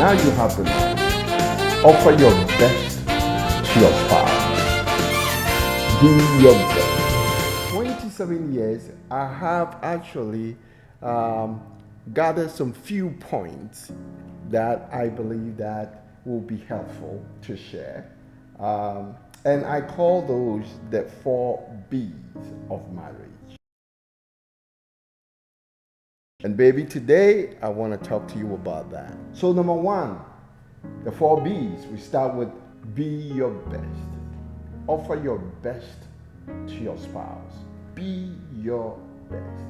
Now you have the knowledge. Offer your best to your spouse. Be your best. 27 years, I have actually gathered some few points that I believe that will be helpful to share. And I call those the 4 B's of marriage. And baby, today I want to talk to you about that. So number one, the 4 B's, we start with be your best. Offer your best to your spouse. Be your best.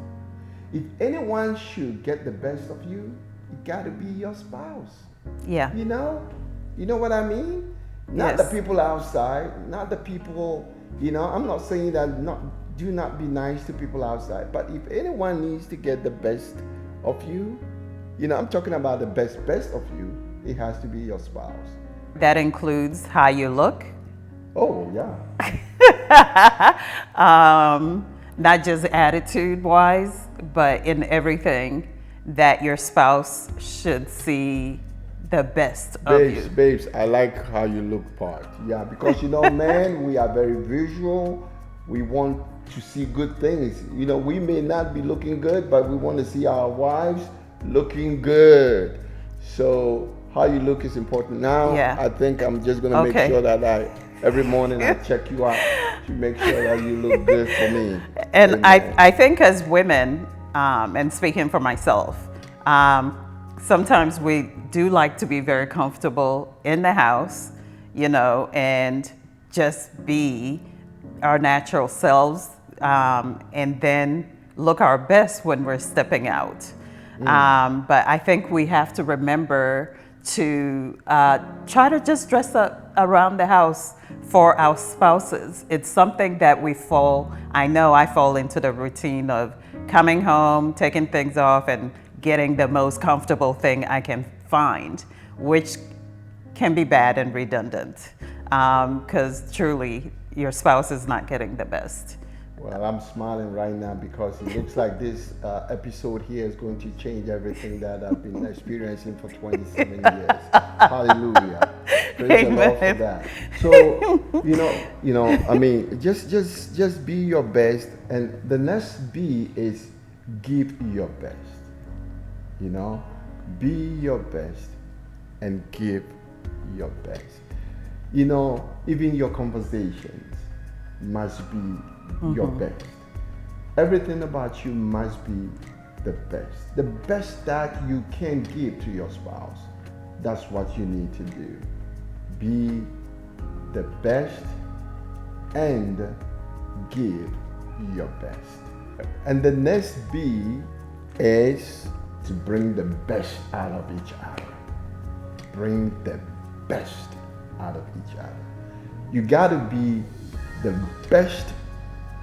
If anyone should get the best of you, it got to be your spouse. Yeah. You know what I mean? Not Yes. the people outside, not the people, I'm not saying that do not be nice to people outside, but if anyone needs to get the best of you, I'm talking about the best of you, it has to be your spouse. That includes how you look. Oh, yeah. Not just attitude wise, but in everything that your spouse should see the best of you. Babes, I like how you look part. Yeah, because men, we are very visual. We want to see good things. We may not be looking good, but we want to see our wives looking good. So how you look is important. Now, Yeah. I think I'm just going to Okay. make sure that every morning I check you out to make sure that you look good for me. And Amen. I think as women, and speaking for myself, sometimes we do like to be very comfortable in the house, and just be our natural selves, and then look our best when we're stepping out. But I think we have to remember to try to just dress up around the house for our spouses. It's something that I know I fall into the routine of coming home, taking things off, and getting the most comfortable thing I can find, which can be bad and redundant, because truly your spouse is not getting the best. Well, I'm smiling right now because it looks like this episode here is going to change everything that I've been experiencing for 27 years. Hallelujah. Praise the Lord for that. So, I mean, just be your best. And the next B is give your best. Be your best and give your best. Even your conversations must be your best. Everything about you must be the best. The best that you can give to your spouse. That's what you need to do. Be the best and give your best. And the next B is to bring the best out of each other. Bring the best out of each other. You got to be the best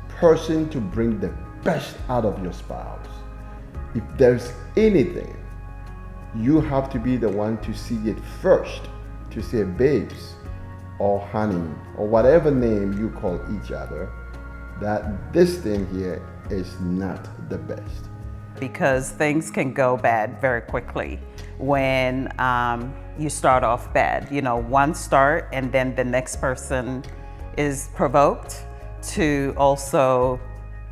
person to bring the best out of your spouse. If there's anything, you have to be the one to see it first, to say babes or honey or whatever name you call each other, that this thing here is not the best. Because things can go bad very quickly when you start off bad. One start and then the next person is provoked to also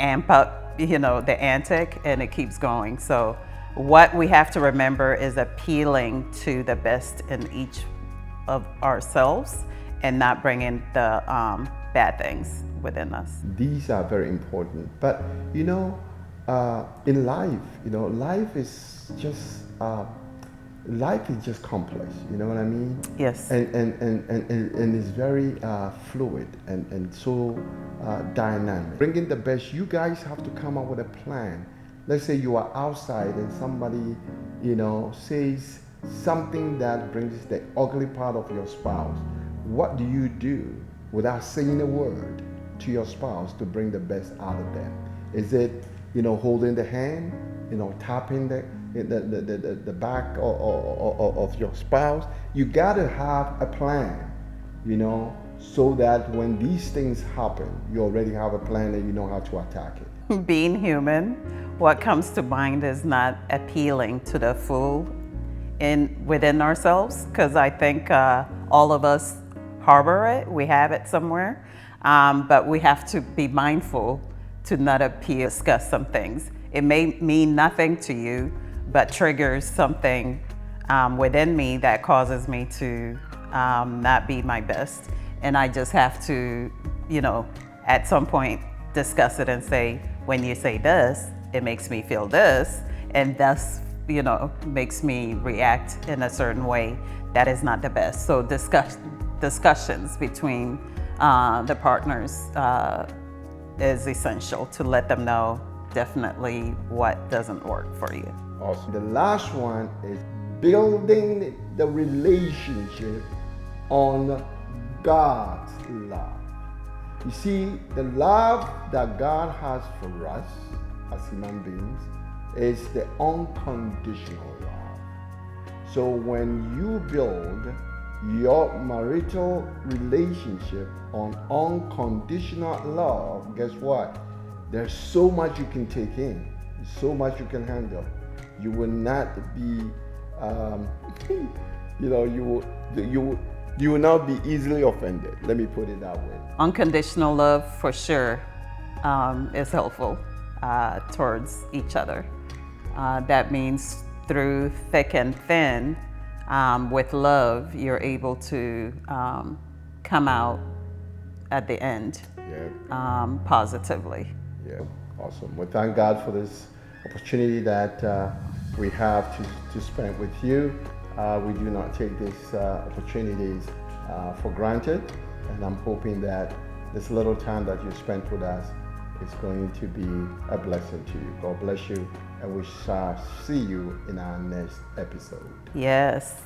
amp up, the antic, and it keeps going. So what we have to remember is appealing to the best in each of ourselves and not bringing the bad things within us. These are very important. But, in life, life is just complex, you know what I mean? Yes. And it's very fluid and so dynamic. Bringing the best, you guys have to come up with a plan. Let's say you are outside and somebody, says something that brings the ugly part of your spouse. What do you do without saying a word to your spouse to bring the best out of them? Is it, holding the hand, tapping the back of your spouse? You got to have a plan, so that when these things happen, you already have a plan and you know how to attack it. Being human, what comes to mind is not appealing to the full within ourselves, because I think all of us harbor it. We have it somewhere, but we have to be mindful to not appear discuss some things. It may mean nothing to you, but triggers something within me that causes me to not be my best. And I just have to, at some point discuss it and say, when you say this, it makes me feel this, and thus, makes me react in a certain way that is not the best. So discussions between the partners is essential to let them know definitely what doesn't work for you. Awesome. The last one is building the relationship on God's love. You see, the love that God has for us as human beings is the unconditional love. So when you build your marital relationship on unconditional love, guess what? There's so much you can take in, so much you can handle. You will not be, you will not be easily offended. Let me put it that way. Unconditional love, for sure, is helpful towards each other. That means through thick and thin, with love, you're able to come out at the end positively. Yeah, awesome. Well, thank God for this opportunity that we have to spend with you. We do not take these opportunities for granted, and I'm hoping that this little time that you spent with us is going to be a blessing to you. God bless you, and we shall see you in our next episode. Yes.